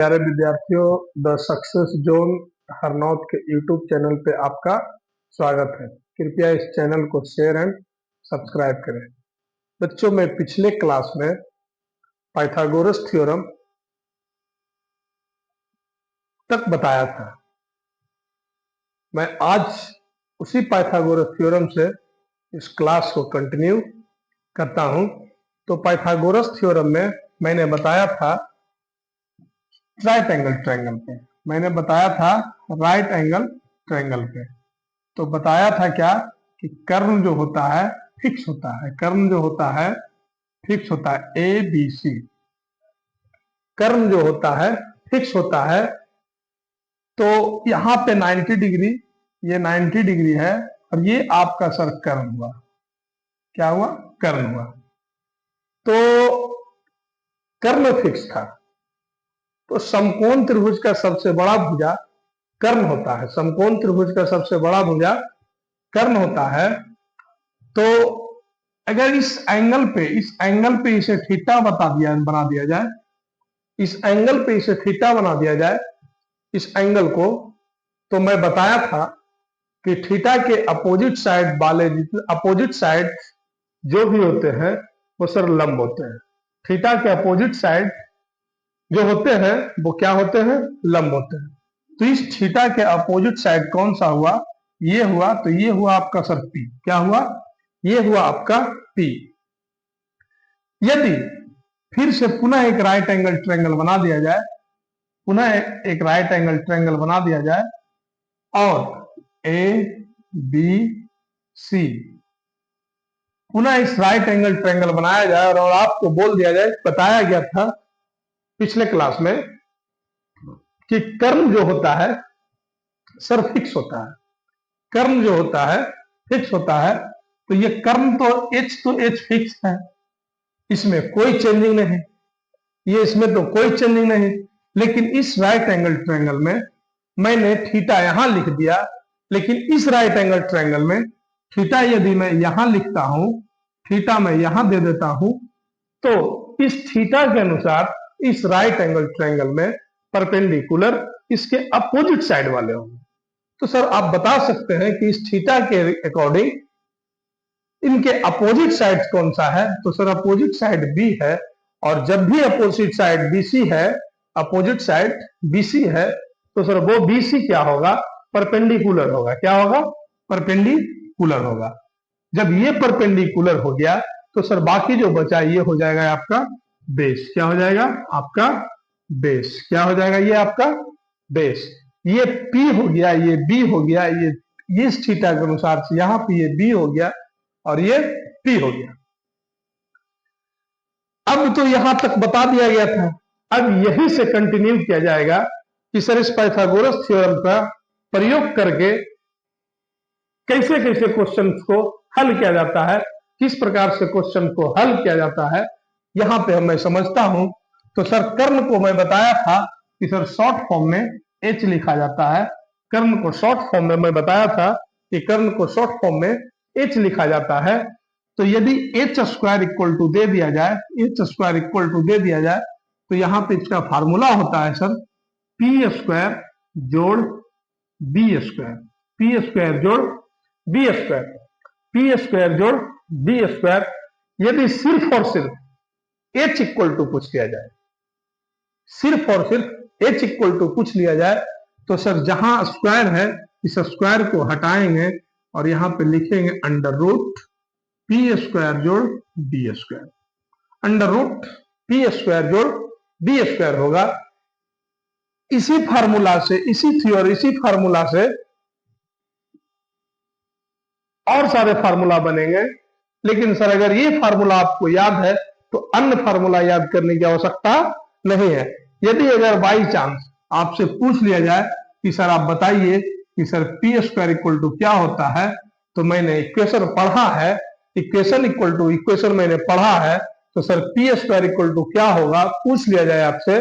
प्यारे विद्यार्थियों, the success zone Harnaut के यूट्यूब चैनल पे आपका स्वागत है। कृपया इस चैनल को शेयर एंड सब्सक्राइब करें। बच्चों, मैं पिछले क्लास में पाइथागोरस थ्योरम तक बताया था। मैं आज उसी पाइथागोरस थ्योरम से इस क्लास को कंटिन्यू करता हूं। तो पाइथागोरस थ्योरम में मैंने बताया था राइट एंगल ट्रायंगल पे, मैंने बताया था राइट एंगल ट्रायंगल पे। तो बताया था क्या कि कर्ण जो होता है फिक्स होता है, कर्ण जो होता है फिक्स होता है, ए बी सी कर्ण जो होता है फिक्स होता है। तो यहाँ पे 90 डिग्री, ये 90 डिग्री है और ये आपका सर कर्ण हुआ। क्या हुआ? कर्ण हुआ। तो कर्ण फिक्स था। तो समकोण त्रिभुज का सबसे बड़ा भुजा कर्ण होता है। समकोण त्रिभुज का सबसे बड़ा भुजा कर्ण होता है। तो अगर इस एंगल पे इसे थीटा बना दिया जाए, इस एंगल पे इसे थीटा बना दिया जाए, इस एंगल को, तो मैं बताया था कि थीटा के अपोजिट साइड वाले अपोजिट साइड जो भी होते हैं वो सर लंब होते हैं। थीटा के अपोजिट साइड जो होते हैं वो क्या होते हैं? लंब होते हैं। तो इस थीटा के अपोजिट साइड कौन सा हुआ? ये हुआ। तो ये हुआ आपका सर पी। क्या हुआ? ये हुआ आपका पी। यदि फिर से पुनः एक राइट एंगल ट्रायंगल बना दिया जाए, पुनः एक राइट एंगल ट्रायंगल बना दिया जाए और ए बी सी पुनः इस राइट एंगल ट्रायंगल बनाया जाए और आपको बोल दिया जाए, बताया गया था पिछले क्लास में कि कर्ण जो होता है सर फिक्स होता है। कर्ण जो होता है फिक्स होता है। तो ये कर्ण तो एच फिक्स है, इसमें कोई चेंजिंग नहीं, ये इसमें तो कोई चेंजिंग नहीं। लेकिन इस राइट एंगल ट्रायंगल में मैंने थीटा यहां लिख दिया, लेकिन इस राइट एंगल ट्रायंगल में थीटा यदि मैं यहां लिखता हूं, थीटा मैं यहां दे देता हूं, तो इस थीटा के अनुसार इस राइट एंगल ट्रायंगल में परपेंडिकुलर इसके अपोजिट साइड वाले होंगे। तो सर आप बता सकते हैं कि इस थीटा के अकॉर्डिंग इनके अपोजिट साइड कौन सा है? तो सर अपोजिट साइड बी है। और जब भी अपोजिट साइड बीसी है, अपोजिट साइड बीसी है, तो सर वो बीसी क्या होगा? परपेंडिकुलर होगा। क्या होगा? परपेंडिकुलर होगा। जब ये परपेंडिकुलर हो गया तो सर बाकी जो बचा ये हो जाएगा आपका बेस। क्या हो जाएगा? आपका बेस। क्या हो जाएगा? ये आपका बेस। ये P हो गया, ये B हो गया, ये इस थीटा के अनुसार से यहां पे ये B हो गया और ये P हो गया। अब तो यहां तक बता दिया गया था। अब यहीं से कंटिन्यू किया जाएगा कि सर इस पाइथागोरस थ्योरम का प्रयोग करके कैसे कैसे क्वेश्चन को हल किया जाता है, किस प्रकार से क्वेश्चन को हल किया जाता है, यहां पे मैं समझता हूं। तो सर कर्ण को मैं बताया था कि सर शॉर्ट फॉर्म में एच लिखा जाता है। कर्ण को शॉर्ट फॉर्म में मैं बताया था कि कर्ण को शॉर्ट फॉर्म में एच लिखा जाता है। तो यदि एच स्क्वायर इक्वल टू दे दिया जाए, एच स्क्वायर इक्वल टू दे दिया जाए, तो यहाँ पे इसका फार्मूला होता है सर पी स्क्वायर जोड़ बी स्क्वायर, पी स्क्वायर जोड़ बी स्क्वायर, पी स्क्वायर जोड़ बी स्क्वायर। यदि सिर्फ और सिर्फ एच इक्वल टू पूछ लिया जाए, सिर्फ और सिर्फ एच इक्वल टू पूछ लिया जाए, तो सर जहां स्क्वायर है इस स्क्वायर को हटाएंगे और यहां पे लिखेंगे अंडर रूट पी स्क्वायर जोड़ B square. Under root P square जोड़ बी स्क्वायर होगा। इसी फार्मूला से, इसी फार्मूला से और सारे फार्मूला बनेंगे। लेकिन सर अगर ये फार्मूला आपको याद है तो अन्य फार्मूला याद करने की आवश्यकता नहीं है। यदि अगर बाई चांस आपसे पूछ लिया जाए कि सर आप बताइए कि sir P square equal to क्या होता है, तो मैंने इक्वेशन पढ़ा है, इक्वेशन मैंने पढ़ा है, तो sir P square equal to क्या होगा पूछ लिया जाए आपसे,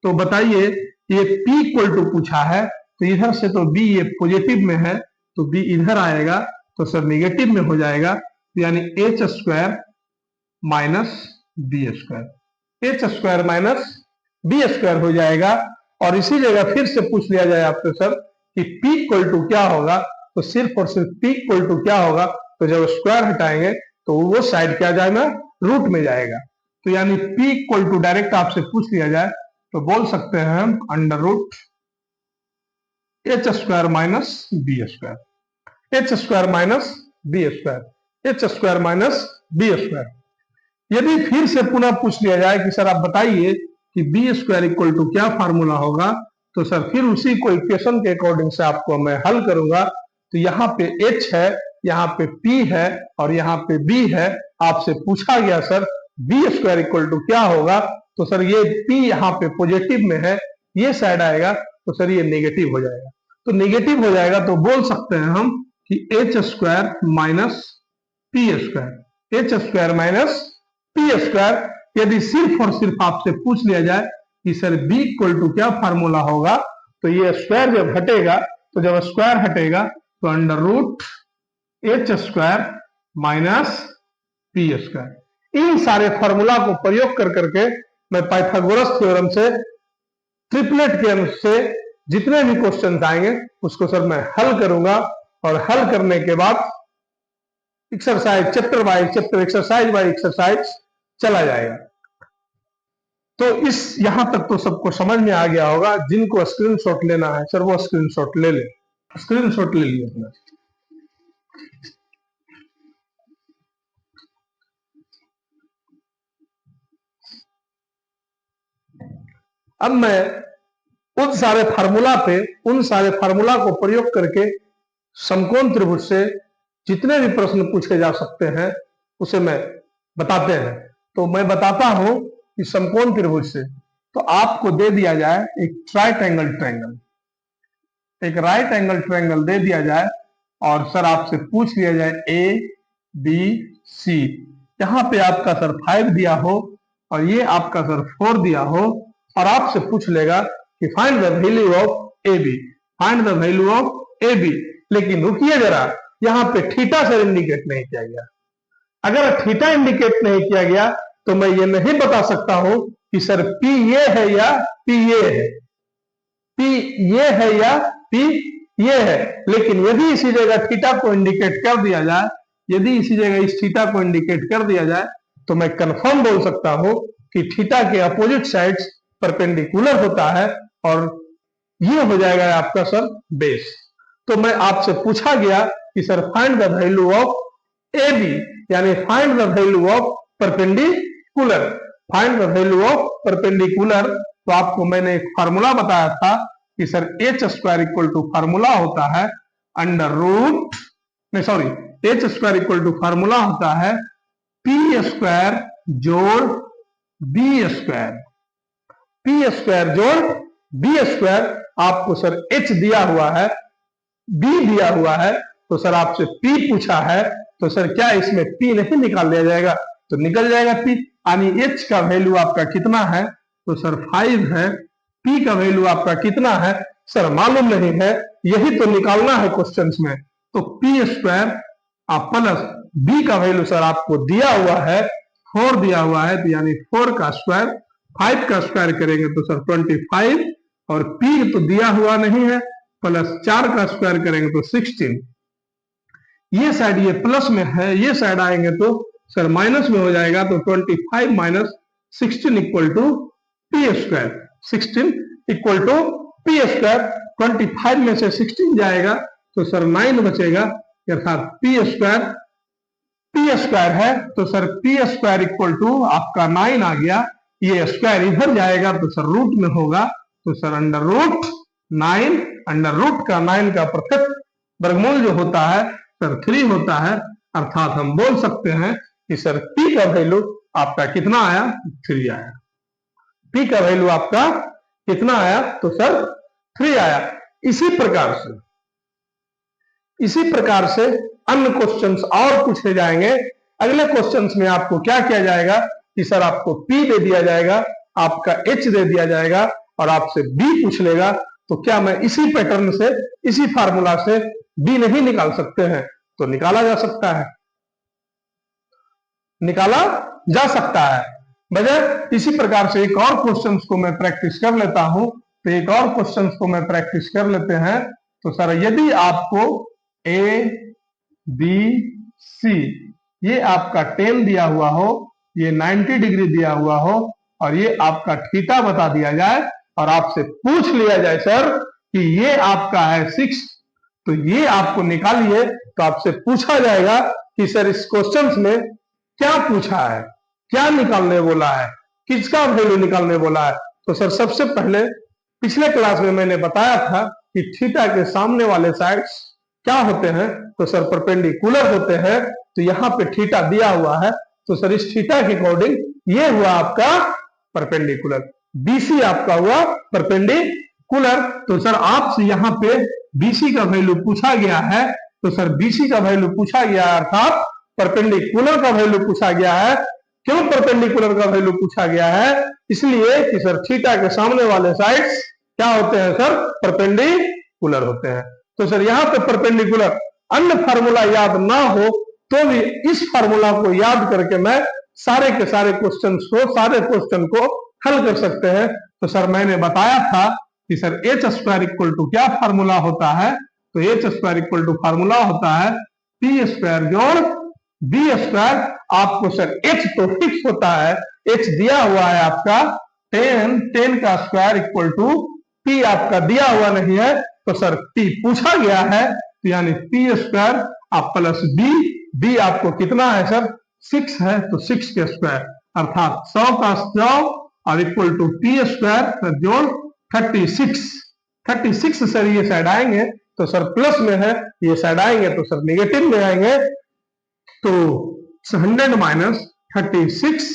तो बताइए ये पी इक्वल टू पूछा है, तो इधर से तो बी ये पॉजिटिव में है तो बी इधर आएगा, तो सर नेगेटिव में हो जाएगा। यानी H square minus B square, H square minus B square हो जाएगा। और इसी जगह फिर से पूछ लिया जाए आपसे सर कि P इक्वल टू क्या होगा, तो सिर्फ और सिर्फ P इक्वल टू क्या होगा, तो जब स्क्वायर हटाएंगे तो वो साइड क्या जाएगा, रूट में जाएगा। तो यानी P इक्वल टू डायरेक्ट आपसे पूछ लिया जाए तो बोल सकते हैं हम under root H square minus B square, H square minus B square, H square minus B square. यदि फिर से पुनः पूछ लिया जाए कि सर आप बताइए कि बी स्क्वायर इक्वल टू क्या फार्मूला होगा, तो सर फिर उसी को इक्वेशन के अकॉर्डिंग से आपको मैं हल करूंगा। तो यहाँ पे h है, यहाँ पे p है और यहाँ पे b है। आपसे पूछा गया sir B square equal to क्या होगा, तो सर ये p यहाँ पे पॉजिटिव में है, ये साइड आएगा तो सर ये नेगेटिव हो जाएगा। तो नेगेटिव हो जाएगा तो बोल सकते हैं हम कि H square minus P square, H square minus P square. यदि सिर्फ और सिर्फ आपसे पूछ लिया जाए कि सर b इक्वल टू क्या फार्मूला होगा, तो ये स्क्वायर जब हटेगा, तो जब स्क्वायर हटेगा तो under root H square minus P square. इन सारे फार्मूला को प्रयोग कर करके मैं पाइथागोरस थ्योरम से ट्रिपलेट के अनुसार से जितने भी क्वेश्चन आएंगे उसको सर मैं हल करूंगा, और हल करने के बाद exercise chapter by chapter, exercise by exercise चला जाएगा। तो इस यहां तक तो सबको समझ में आ गया होगा। जिनको स्क्रीनशॉट लेना है सर वो स्क्रीनशॉट ले ले, स्क्रीनशॉट ले लिए अपना। अब मैं उन सारे फार्मूला को प्रयोग करके समकोण त्रिभुज से जितने भी प्रश्न पूछे जा सकते हैं उसे मैं बताते हैं। तो मैं बताता हूं कि समकोण त्रिभुज से तो आपको दे दिया जाए एक राइट एंगल ट्रायंगल, एक राइट एंगल ट्रायंगल दे दिया जाए और सर आपसे पूछ लिया जाए ए बी सी, यहाँ पे आपका सर 5 दिया हो और ये आपका सर 4 दिया हो, और आपसे पूछ लेगा कि find the value of A B, find the value of A B. लेकिन रुकिए जरा, यहाँ पे थीटा सर इंडिकेट नहीं किया गया। अगर थीटा इंडिकेट नहीं किया गया तो मैं ये नहीं बता सकता हूं कि सर पी ये है या पी ये है, पी ये है या पी ये है। लेकिन यदि इसी जगह थीटा को इंडिकेट कर दिया जाए, यदि इसी जगह इस थीटा को इंडिकेट कर दिया जाए तो मैं कंफर्म बोल सकता हूं कि थीटा के अपोजिट साइड्स परपेंडिकुलर होता है और ये हो जाएगा आपका सर बेस। तो मैं आपसे पूछा गया कि sir find the value of A B, यानी find the value of perpendicular, find the value of perpendicular. तो आपको मैंने एक फार्मूला बताया था कि sir H square equal to formula होता है अंडर रूट, नहीं sorry, H square equal to formula होता है पी स्क्वायर जोड़ बी स्क्वायर, पी स्क्वायर जोड़ बी स्क्वायर। आपको सर एच दिया हुआ है, बी दिया हुआ है, तो सर आपसे पी पूछा है, तो सर क्या इसमें पी नहीं निकाल लिया जाएगा, तो निकल जाएगा पी। यानी एच का वैल्यू आपका कितना है, तो सर 5 है। पी का वैल्यू आपका कितना है सर मालूम नहीं है, यही तो निकालना है क्वेश्चंस में। तो पी स्क्वायर प्लस बी का वैल्यू सर आपको दिया हुआ है 4 दिया हुआ है, तो यानी 4 का स्क्वायर, 5 का स्क्वायर करेंगे तो सर 25, और पी तो दिया हुआ नहीं है, प्लस 4 का स्क्वायर करेंगे तो 16। ये साइड ये प्लस में है, ये साइड आएंगे तो सर माइनस में हो जाएगा, तो 25 minus 16 equal to P square, 16 equal to P square. 25 में से 16 जाएगा तो सर 9 बचेगा, अर्थात पी स्क्वायर है, तो sir P square equal to आपका 9 आ गया। ये स्क्वायर इधर जाएगा तो सर रूट में होगा, तो sir under root 9, under root का 9 का परफेक्ट वर्गमूल जो होता है सर 3 होता है। अर्थात हम बोल सकते हैं कि सर पी का वैल्यू आपका कितना आया, 3 आया। पी का वैल्यू आपका कितना आया, तो सर 3 आया। इसी प्रकार से अन्य क्वेश्चंस और पूछे जाएंगे। अगले क्वेश्चंस में आपको क्या किया जाएगा कि सर आपको P दे दिया जाएगा, आपका H दे दिया जाएगा और आपसे B पूछ लेगा, तो क्या मैं इसी पैटर्न से, इसी फार्मूला से B नहीं निकाल सकते हैं, तो निकाला जा सकता है, निकाला जा सकता है। बजाय इसी प्रकार से एक और क्वेश्चंस को मैं प्रैक्टिस कर लेता हूं तो एक और क्वेश्चन को मैं प्रैक्टिस कर लेते हैं। तो सर यदि आपको ए बी सी ये आपका 10 दिया हुआ हो, ये 90 डिग्री दिया हुआ हो और ये आपका थीटा बता दिया जाए और आपसे पूछ लिया जाए सर कि ये आपका है 6, तो ये आपको निकालिए। तो आपसे पूछा जाएगा कि सर इस क्वेश्चन में क्या पूछा है, क्या निकालने बोला है, किसका वैल्यू निकालने बोला है। तो सर सबसे पहले पिछले क्लास में मैंने बताया था कि थीटा के सामने वाले साइड्स क्या होते हैं, तो सर परपेंडिकुलर होते हैं। तो यहाँ पे थीटा दिया हुआ है, तो सर इस थीटा के अकॉर्डिंग ये हुआ आपका परपेंडिकुलर, बीसी आपका हुआ परपेंडिकुलर। तो सर आपसे यहाँ पे बीसी का वैल्यू पूछा गया है, तो सर बीसी का वैल्यू पूछा गया है अर्थात परपेंडिकुलर का वैल्यू पूछा गया है। क्यों परपेंडिकुलर का वैल्यू पूछा गया है? इसलिए कि सर थीटा के सामने वाले साइड्स क्या होते हैं सर, परपेंडिकुलर होते हैं। तो सर यहाँ पे परपेंडिकुलर, अन्य फार्मूला याद ना हो तो भी इस फार्मूला को याद करके मैं सारे के सारे क्वेश्चन को हल कर सकते हैं। तो सर मैंने बताया था कि sir H square equal to क्या फार्मूला होता है, तो H square equal to formula होता है पी स्क्वायर जोड़ बी स्क्वायर। आपको सर एच तो फिक्स होता है, एच दिया हुआ है आपका 10 का स्क्वायर इक्वल टू पी आपका दिया हुआ नहीं है, तो सर पी पूछा गया है, तो यानी पी स्क्वायर आप प्लस बी आपको कितना है सर 6 है, तो 6 के स्क्वायर अर्थात 100 का 100 और इक्वल टू पी स्क्वायर जोड़ 36 सर ये साइड आएंगे तो सर प्लस में है, ये साइड आएंगे तो सर नेगेटिव में आएंगे। तो 100 minus 36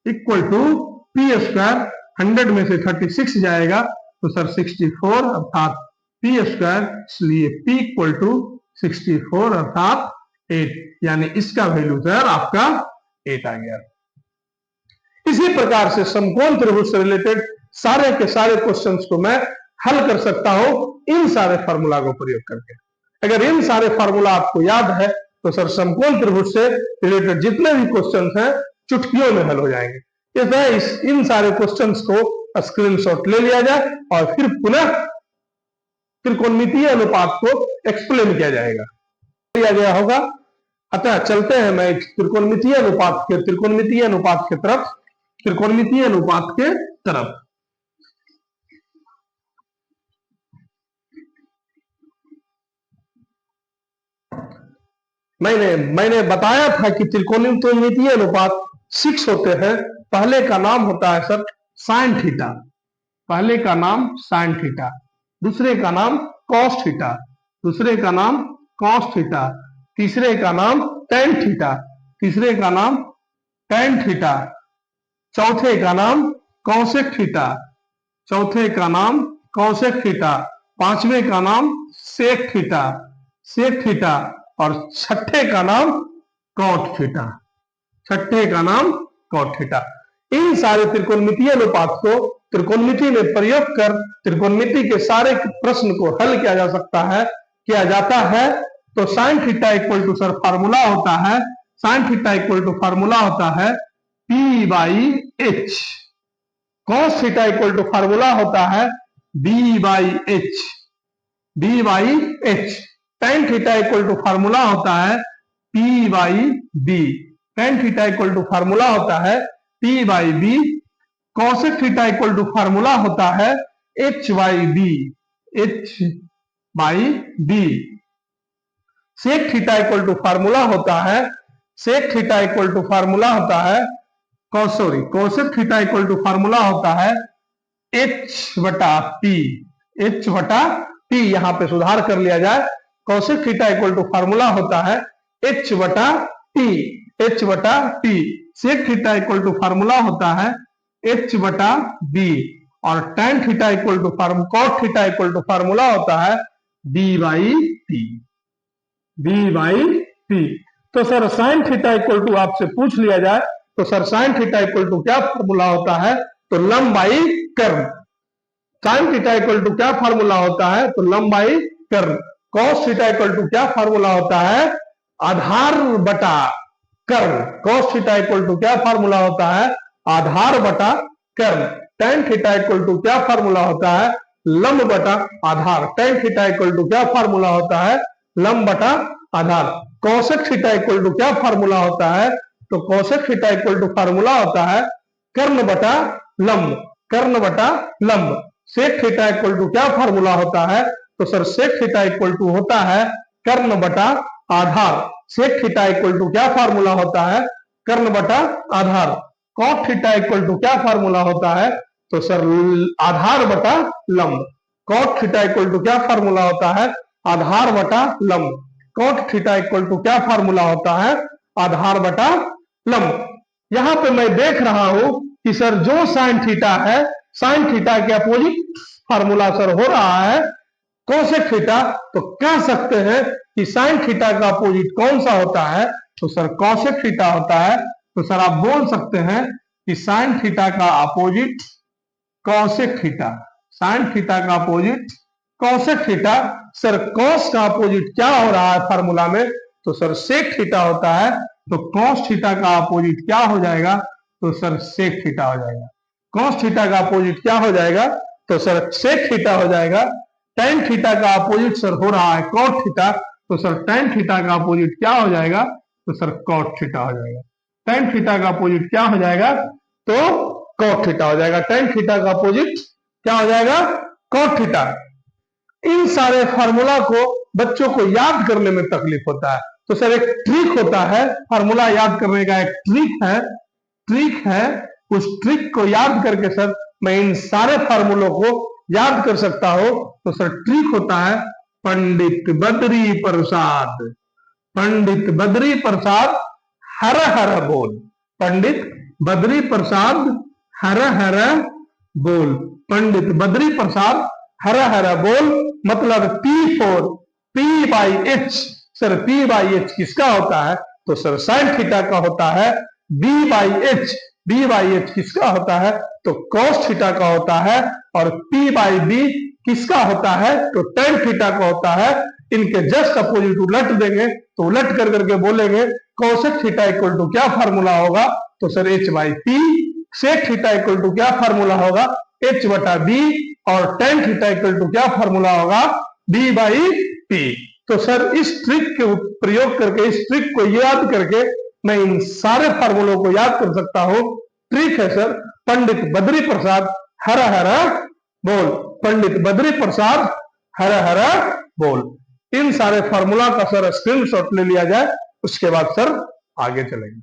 equal to P square, 100 में से 36 जाएगा तो सर 64 अर्थात पी स्क्वायर, इसलिए पी इक्वल टू 64 अर्थात 8, यानी इसका वैल्यू सर आपका 8 आ गया। इसी प्रकार से समकोण त्रिभुज से रिलेटेड सारे के सारे क्वेश्चंस को मैं हल कर सकता हूं इन सारे फार्मूला को प्रयोग करके। अगर इन सारे फार्मूला आपको याद है तो सर समकोण त्रिभुज से रिलेटेड जितने भी क्वेश्चंस हैं चुटकियों में हल हो जाएंगे। इन सारे क्वेश्चंस को स्क्रीनशॉट ले लिया जाए और फिर पुनः त्रिकोणमितीय अनुपात को एक्सप्लेन किया जाएगा, किया गया होगा। अतः चलते हैं मैं त्रिकोणमितीय अनुपात के तरफ। मैंने बताया था कि त्रिकोणमितीय अनुपात 6 होते हैं। पहले का नाम होता है सर साइन थीटा, पहले का नाम साइन थीटा, दूसरे का नाम कॉस थीटा, दूसरे का नाम कॉस थीटा, तीसरे का नाम टेन थीटा, तीसरे का नाम टेन थीटा, चौथे का नाम कॉसेक थीटा, चौथे का नाम कॉसेक थीटा, पांचवें का नाम सेक थीटा और छठे का नाम कॉट थीटा, छठे का नाम कॉट थीटा। इन सारे त्रिकोणमितीय अनुपात को त्रिकोणमिति में प्रयोग कर त्रिकोणमिति के सारे प्रश्न को हल किया जाता है। तो sine theta equal to sir formula होता है, sine theta equal to formula होता है P by H, cos theta equal to formula होता है B by H, tan theta equal to formula होता है P by B, tan theta equal to formula होता है P by B, cosec theta equal to formula होता है H by B, sec theta equal to formula होता है cosec theta equal to formula होता है एच बटा पी, यहां पे सुधार कर लिया जाए, cosec theta equal to formula होता है एच बटा T, sec theta equal to formula होता है एच बटा बी और tan theta equal to cot theta equal to formula होता है बी बाई टी। तो sir sine theta equal to आपसे पूछ लिया जाए तो sir sine theta equal to क्या फार्मूला होता है, तो लंबाई कर्व। साइन थीटा इक्वल टू क्या फार्मूला होता है, तो लंबाई कर्व। कॉस थीटा इक्वल टू क्या फार्मूला होता है, आधार बटा कर्व। कॉस थीटा इक्वल टू क्या फार्मूला होता है, आधार बटा कर्व। tan थीटा इक्वल टू क्या फार्मूला होता है, लंब बटा आधार। tan थीटा इक्वल टू क्या फार्मूला होता है, लंब बटा आधार। cosec थीटा इक्वल टू क्या फार्मूला होता है, तो cosec theta equal to formula होता है कर्ण बटा लंब, कर्ण बटा लंब। sec थीटा इक्वल टू क्या फार्मूला होता है, तो sir sec theta equal to होता है कर्ण बटा आधार। sec थीटा इक्वल टू क्या फार्मूला होता है, कर्ण बटा आधार। cot थीटा इक्वल टू क्या फार्मूला होता है, तो सर आधार बटा लंब। cot थीटा इक्वल टू क्या फार्मूला होता है, आधार बटा लंब। cot थीटा इक्वल टू क्या फार्मूला होता है, आधार बटा लंब। यहां पे मैं देख रहा हूं कि सर जो साइन थीटा है, साइन थीटा के अपोजिट फार्मूला सर हो रहा है कोसेक थीटा, तो कह सकते हैं कि साइन थीटा का अपोजिट कौन सा होता है, तो सर कॉसेक थीटा होता है। तो सर आप बोल सकते हैं कि साइन थीटा का opposite cosec theta, sine theta का opposite cosec theta. Sir cos का अपोजिट क्या हो रहा है फार्मूला में, तो सर सेक थीटा होता है। तो कॉस थीटा का अपोजिट क्या हो जाएगा, तो सर सेक थीटा हो जाएगा। कॉस थीटा का अपोजिट क्या हो जाएगा, तो सर सेक थीटा हो जाएगा। tan थीटा का अपोजिट सर हो रहा है cot थीटा, तो सर tan थीटा का अपोजिट क्या हो जाएगा, तो सर cot थीटा हो जाएगा। tan थीटा का अपोजिट क्या हो जाएगा, तो cot थीटा हो जाएगा। tan थीटा का अपोजिट क्या हो जाएगा, cot थीटा। इन सारे फार्मूला को बच्चों को याद करने में तकलीफ होता है, तो सर एक ट्रिक होता है फार्मूला याद करने का, एक ट्रिक है। उस ट्रिक को याद करके सर मैं इन सारे फार्मूलों को याद कर सकता हो। तो सर ट्रिक होता है पंडित बद्री प्रसाद, पंडित बद्री प्रसाद हर हर बोल, पंडित बद्री प्रसाद हर हर बोल, पंडित बद्री प्रसाद हर हर बोल। मतलब P4 P by H. Sir P by H किसका होता है, तो सर साइन थीटा का होता है। B by H, B by H किसका होता है, तो cos थीटा का होता है। और P बाई B किसका होता है, तो tan थीटा का होता है। इनके जस्ट अपोजिट उलट देंगे, तो उलट कर करके बोलेंगे cosec थीटा इक्वल टू क्या फार्मूला होगा, तो sir h by P. sec theta equal to क्या फार्मूला होगा, h बटा b। और tan थीटा इक्वल टू क्या फार्मूला होगा, b बाई पी। तो सर इस ट्रिक के प्रयोग करके, इस ट्रिक को याद करके मैं इन सारे फार्मूलों को याद कर सकता हूं। ट्रिक है सर पंडित बद्री प्रसाद हर हर बोल, पंडित बद्री प्रसाद हर हर बोल। इन सारे फार्मूला का सर स्क्रीनशॉट ले लिया जाए, उसके बाद सर आगे चलेंगे।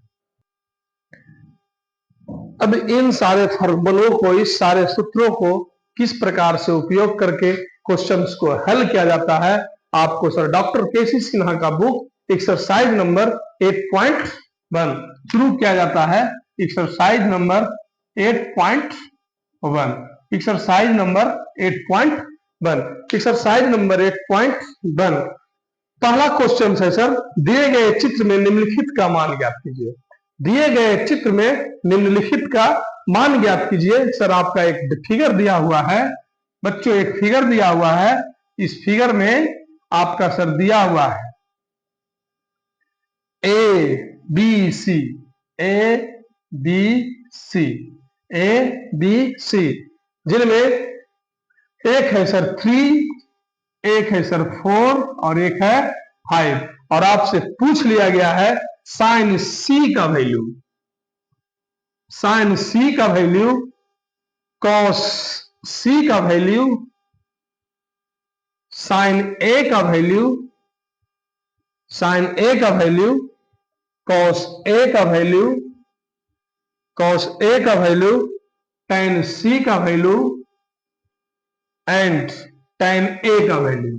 अब इन सारे फार्मूलों को, इस सारे सूत्रों को किस प्रकार से उपयोग करके क्वेश्चंस को हल किया जाता है, आपको सर डॉक्टर केसी सिन्हा का बुक एक्सरसाइज नंबर 8.1 शुरू किया जाता है। Exercise number 8.1, exercise number 8.1, exercise number 8.1। पहला क्वेश्चन है सर, दिए गए चित्र में निम्नलिखित का मान ज्ञात कीजिए। दिए गए चित्र में निम्नलिखित का मान ज्ञात कीजिए। सर आपका एक फिगर दिया हुआ है बच्चों, एक फिगर दिया हुआ है। इस फिगर में आपका सर दिया हुआ है A B C, A B C, A B C, जिनमें एक है सर 3, एक है सर 4 और एक है 5। और आपसे पूछ लिया गया है साइन सी का वैल्यू, साइन सी का वैल्यू, कॉस सी का वैल्यू, साइन ए का वैल्यू, साइन ए का वैल्यू, कॉस ए का वैल्यू, कॉस ए का वैल्यू, tan सी का वैल्यू एंड tan ए का वैल्यू,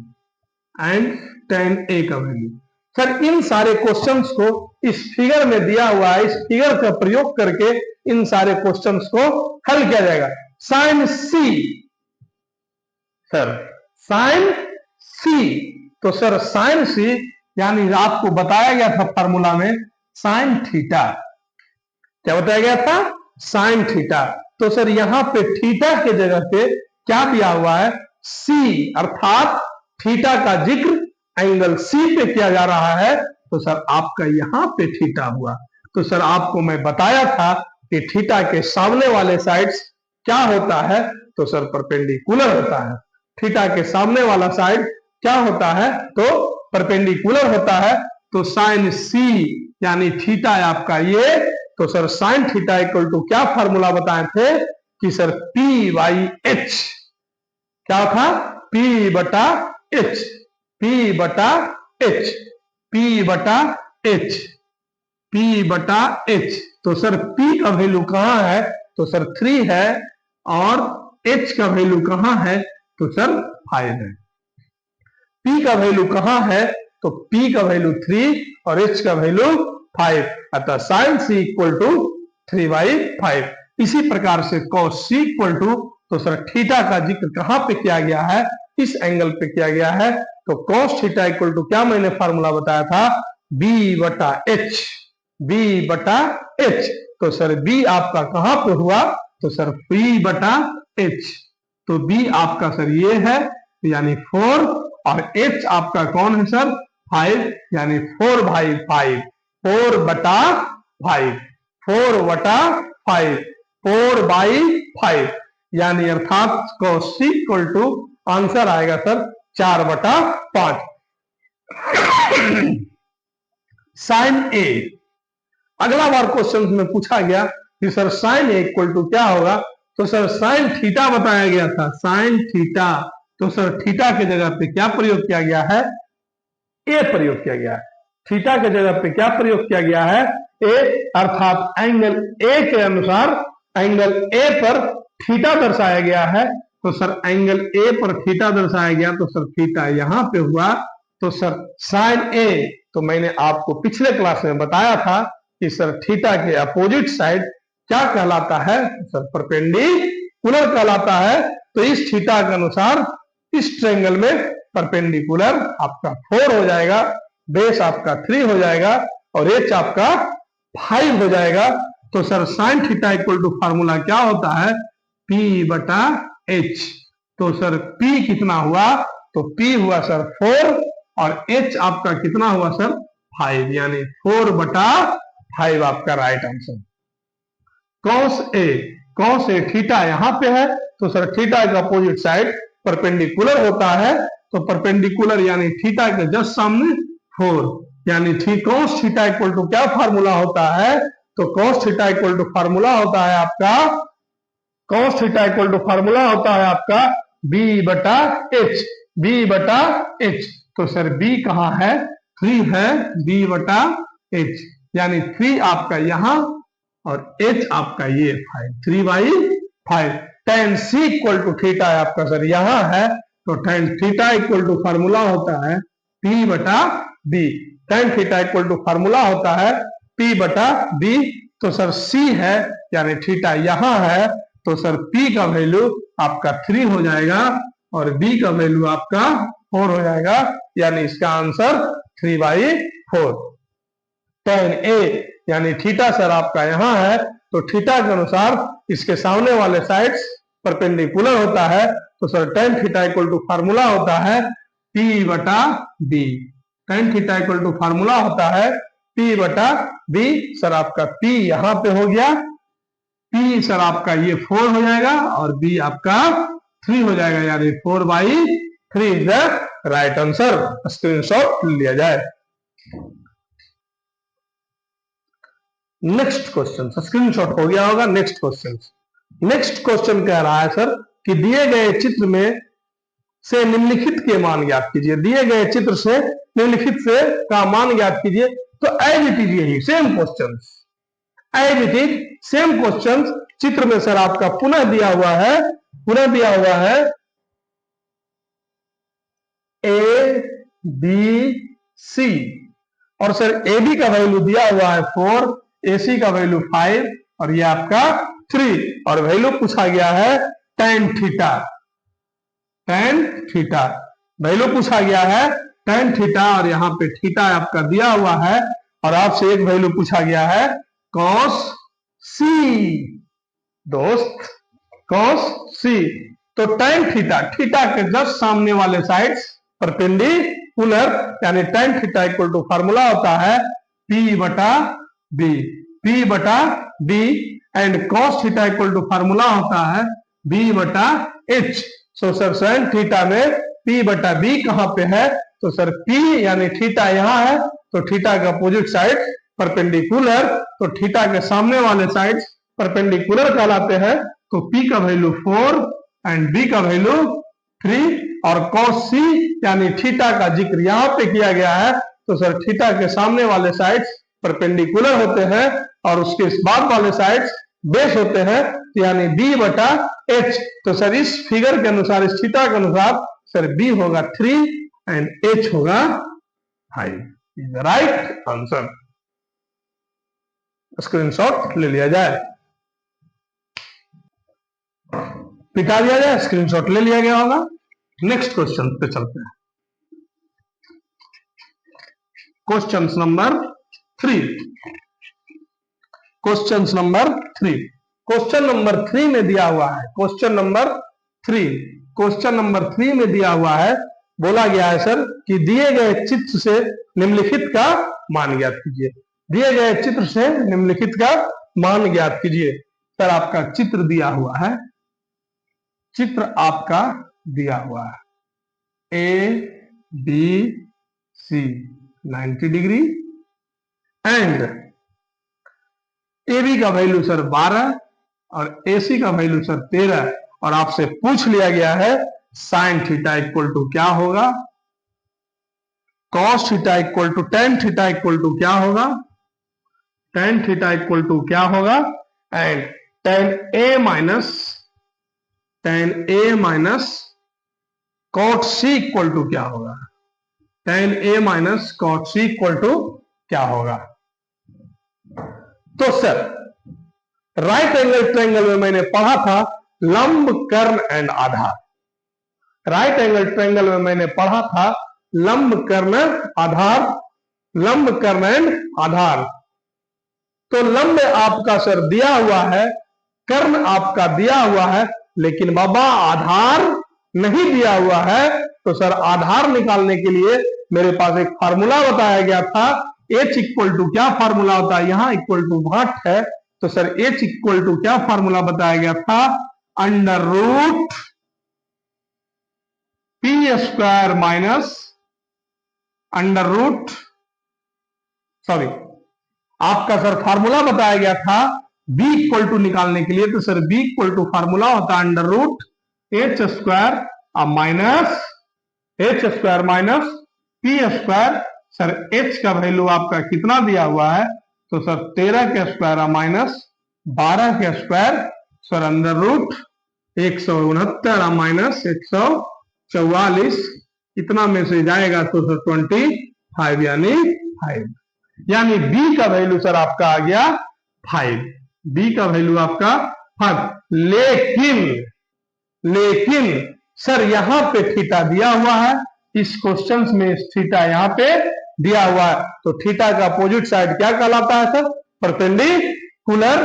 एंड tan ए का वैल्यू। सर इन सारे क्वेश्चंस को इस फिगर में दिया हुआ है, इस फिगर का प्रयोग करके इन सारे क्वेश्चंस को हल किया जाएगा। साइन सी, सर साइन सी, तो सर साइन सी यानी आपको बताया गया था फार्मूला में साइन थीटा, क्या बताया गया था, साइन थीटा। तो सर यहां पे थीटा के जगह पे क्या दिया हुआ है, सी, अर्थात थीटा का जिक्र एंगल सी पे किया जा रहा है। तो सर आपका यहां पे थीटा हुआ। तो सर आपको मैं बताया था कि थीटा के सामने वाले साइड्स क्या होता है, तो सर परपेंडिकुलर होता है। थीटा के सामने वाला साइड क्या होता है, तो परपेंडिकुलर होता है। तो साइन सी यानी थीटा आपका ये, तो sir sine theta equal to क्या फार्मूला बताए थे कि सर पी बाई एच, क्या था, पी बटा एच, पी बटा एच, पी बटा एच, पी बटा एच। तो सर पी का वैल्यू कहां है, तो सर 3 है, और एच का वैल्यू कहां है, तो सर 5 है। पी का वैल्यू कहां है, तो पी का वैल्यू 3 और एच का वैल्यू 5, अतः साइन सी इक्वल टू 3/5। इसी प्रकार से कॉस सी इक्वल टू, तो सर थीटा का जिक्र कहां पे किया गया है, इस एंगल पे किया गया है। तो कॉस थीटा इक्वल टू क्या मैंने फार्मूला बताया था, बी बटा एच, बी बटा एच। तो सर बी आपका कहां पे हुआ, तो सर बी बटा एच, तो बी आपका सर ये है यानी 4, और एच आपका कौन है सर, 5, यानी 4/5, 4 बटा 5, 4 बटा 5, 4/5, यानी अर्थात cos c equal to answer आएगा सर 4/5। साइन ए, अगला बार क्वेश्चन में पूछा गया कि sir sine A equal to क्या होगा, तो सर साइन थीटा बताया गया था, साइन थीटा। तो सर थीटा के जगह पे क्या प्रयोग किया गया है, ए प्रयोग किया गया है। थीटा के जगह पे क्या प्रयोग किया गया है, ए, अर्थात एंगल ए के अनुसार एंगल ए पर थीटा दर्शाया गया है। तो सर एंगल ए पर थीटा दर्शाया गया, तो सर थीटा यहां पे हुआ। तो सर साइन ए, तो मैंने आपको पिछले क्लास में बताया था कि सर थीटा के अपोजिट साइड क्या कहलाता है, सर परपेंडिकुलर कहलाता है। तो इस थीटा के अनुसार इस ट्रायंगल में परपेंडिकुलर आपका 4 हो जाएगा, बेस आपका 3 हो जाएगा, और एच आपका 5 हो जाएगा। तो sir sine theta equal to formula क्या होता है, पी बटा एच। तो सर पी कितना हुआ, तो पी हुआ सर 4, और एच आपका कितना हुआ सर 5, यानी 4/5 आपका right answer. Cos A theta यहां पे है, तो सर थीटा का अपोजिट साइड परपेंडिकुलर होता है। तो परपेंडिकुलर यानी थीटा के जस्ट सामने 4, यानी कॉस थीटा इक्वल टू क्या फार्मूला होता है, तो cos theta equal to formula होता है आपका, cos theta equal to formula होता है आपका बी बटा एच, बी बटा एच। तो सर बी कहां है, 3 है, बी बटा एच, यानी 3 आपका यहां और एच आपका ये 5, 3/5। tan c equal to theta आपका सर यहां है, तो tan theta equal to formula होता है p बटा b, tan theta equal to formula होता है p बटा b। तो सर c है यानी थीटा यहां है, तो सर p का वैल्यू आपका 3 हो जाएगा और b का वैल्यू आपका 4 हो जाएगा, यानी इसका आंसर 3/4। tan a यानी थीटा सर आपका यहां है, तो थीटा के अनुसार इसके सामने वाले साइड्स परपेंडिकुलर होता है। तो sir tan theta equal to formula होता है p बटा b, tan theta equal to formula होता है p बटा b। सर आपका p यहां पे हो गया, p सर आपका ये 4 हो जाएगा और b आपका 3 हो जाएगा, यानी 4/3 is the right answer. Screenshot लिया जाए। नेक्स्ट क्वेश्चन, स्क्रीनशॉट हो गया होगा। नेक्स्ट क्वेश्चन कह रहा है सर कि दिए गए चित्र में से निम्नलिखित के मान ज्ञात कीजिए, दिए गए चित्र से निम्नलिखित से का मान ज्ञात कीजिए। तो एज इट इज यही same question, as it is same question चित्र में सर आपका पुनः दिया हुआ है ए बी सी, और सर ए बी का वैल्यू दिया हुआ है 4, ए सी का वैल्यू 5 और ये आपका 3, और वैल्यू पूछा गया है tan theta, tan theta value पूछा गया है tan थीटा, और यहाँ पे थीटा आपका दिया हुआ है, और आपसे एक वैल्यू पूछा गया है cos सी, दोस्त cos सी। तो tan थीटा, थीटा के जस्ट सामने वाले साइड्स परपेंडिकुलर, यानी tan theta equal to formula होता है p बटा b, p बटा b। And cos theta equal to formula होता है b बटा h। So sir sine theta में p बटा b कहां पे है? तो सर p यानी थीटा यहां है, तो थीटा का अपोजिट साइड परपेंडिकुलर, तो थीटा के सामने वाले साइड परपेंडिकुलर कहलाते हैं। तो p का वैल्यू 4 एंड b का वैल्यू 3 और cos c यानी थीटा का जिक्र यहां पे किया गया है, तो सर थीटा के सामने वाले साइड परपेंडिकुलर होते हैं और उसके बाद वाले साइड बेस होते हैं, तो यानी b बटा h। तो सर इस फिगर के अनुसार, इस थीटा के अनुसार सर b होगा 3 एंड h होगा 5। Is the right answer. Screenshot ले लिया जाए, पिटा दिया जाए, स्क्रीनशॉट ले लिया गया होगा। नेक्स्ट क्वेश्चन पे चलते हैं। Question number 3। Question number 3, question number 3 में दिया हुआ है, क्वेश्चन नंबर 3, क्वेश्चन नंबर 3 में दिया हुआ है, बोला गया है सर कि दिए गए चित्र से निम्नलिखित का मान ज्ञात कीजिए। दिए गए चित्र से निम्नलिखित का मान ज्ञात कीजिए। सर आपका चित्र दिया हुआ है, चित्र आपका दिया हुआ है A B C 90 degree and A B का वैल्यू सर 12 और ए सी का वैल्यू सर 13 और आपसे पूछ लिया गया है साइन थीटा इक्वल टू क्या होगा, cos theta equal to tan theta equal to क्या होगा, टेन थीटा इक्वल टू क्या होगा and tan A minus cot C equal to क्या होगा, tan A minus cot C equal to क्या होगा। तो सर राइट एंगल ट्रायंगल में मैंने पढ़ा था लंब कर्ण एंड आधार। राइट एंगल ट्रायंगल में मैंने पढ़ा था लंब कर्ण आधार, लंब कर्ण एंड आधार। तो लंब आपका सर दिया हुआ है, कर्ण आपका दिया हुआ है, लेकिन बाबा आधार नहीं दिया हुआ है। तो सर आधार निकालने के लिए मेरे पास एक फार्मूला बताया गया था, h इक्वल टू क्या फार्मूला होता है, यहां इक्वल टू भाट है, तो सर h इक्वल टू क्या फार्मूला बताया गया था, under root P square minus under root, sorry आपका सर फार्मूला बताया गया था b इक्वल टू निकालने के लिए, तो sir b equal to formula होता है under root h square minus P square. Sir h का वैल्यू आपका कितना दिया हुआ है, तो सर 13 के स्क्वायर माइनस 12 के square, sir under root 169 minus 144, इतना में से जाएगा तो सर 25 यानी 5, यानी b का वैल्यू सर आपका आ गया 5, b का वैल्यू आपका 5। लेकिन सर यहां पे थीटा दिया हुआ है, इस क्वेश्चन में थीटा यहां पे दिया हुआ है, तो थीटा का अपोजिट साइड क्या कहलाता है सर, परपेंडिकुलर।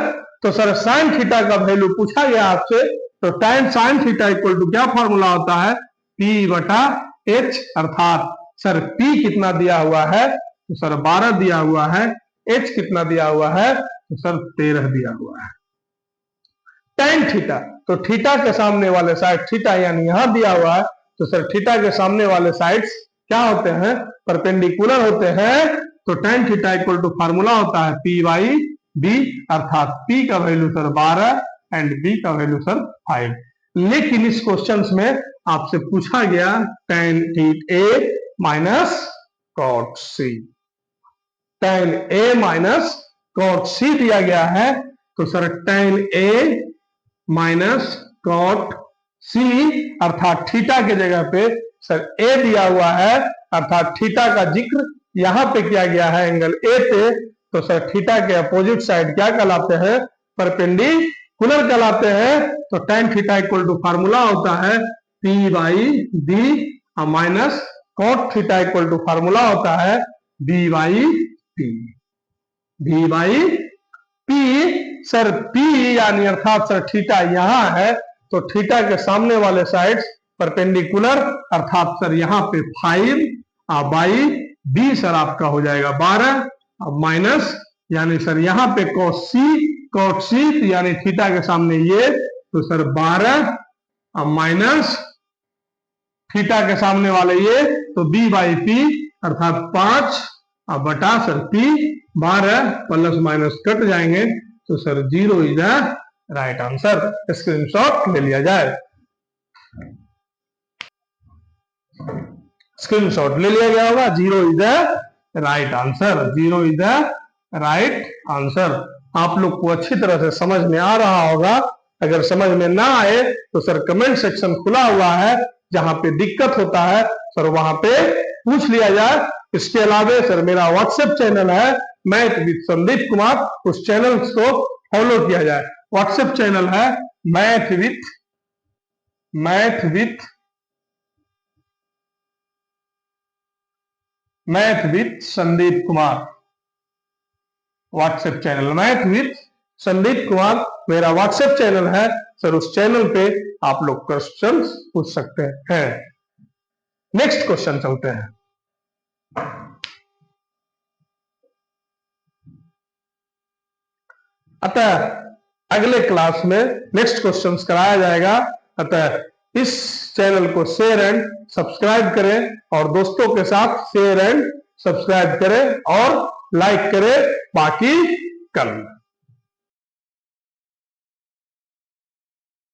तो सर साइन थीटा का वैल्यू पूछा गया आपसे, तो tan sine theta equal to क्या फॉर्मूला होता है, p बटा h, अर्थात सर p कितना दिया हुआ है, तो सर 12 दिया हुआ है, h कितना दिया हुआ है, तो सर 13 दिया हुआ है। tan थीटा, तो थीटा के सामने वाले साइड, थीटा यानी यहां दिया हुआ है, तो सर थीटा के सामने वाले साइड्स क्या होते हैं, परपेंडिकुलर होते हैं, तो tan theta equal to formula होता है p बाई b, अर्थात p का वैल्यू सर 12 एंड b का वैल्यू सर 5। लेकिन इस क्वेश्चन में आपसे पूछा गया tan a minus cot c, tan a minus cot c दिया गया है, तो sir tan a minus cot c, अर्थात थीटा के जगह पे सर a दिया हुआ है, अर्थात थीटा का जिक्र यहां पे किया गया है एंगल a पे, तो सर थीटा के अपोजिट साइड क्या कहलाते हैं, परपेंडिकुलर कहलाते हैं। तो tan theta equal to formula होता है p by b minus cot theta equal to formula होता है b by p, b by p। Sir p यानी अर्थात सर थीटा यहां है, तो थीटा के सामने वाले साइड परपेंडिकुलर, अर्थात सर यहाँ पे 5 बाई b सर आपका हो जाएगा 12 माइनस, यानी सर यहाँ पे cos c cot c, यानी थीटा के सामने ये, तो सर 12 माइनस थीटा के सामने वाले ये, तो b बाई पी अर्थात 5 बटा sir p, 12 plus minus cut जाएंगे, तो sir 0 is the right answer. Screenshot ले लिया जाए, स्क्रीनशॉट ले लिया गया होगा। 0 is the right answer, 0 is the right answer. आप लोग को अच्छी तरह से समझ में आ रहा होगा। अगर समझ में ना आए तो सर कमेंट सेक्शन खुला हुआ है, जहां पे दिक्कत होता है सर वहां पे पूछ लिया जाए। इसके अलावा सर मेरा व्हाट्सएप चैनल है मैथ विद संदीप कुमार, उस चैनल को फॉलो किया जाए। व्हाट्सएप चैनल है math with Sandeep Kumar, WhatsApp channel math with Sandeep Kumar मेरा व्हाट्सएप चैनल है सर। उस चैनल पे आप लोग क्वेश्चन पूछ सकते हैं। नेक्स्ट क्वेश्चन चलते हैं। अतः अगले क्लास में नेक्स्ट क्वेश्चंस कराया जाएगा। अतः इस चैनल को शेयर एंड सब्सक्राइब करें और दोस्तों के साथ शेयर एंड सब्सक्राइब करें और लाइक करें। बाकी कल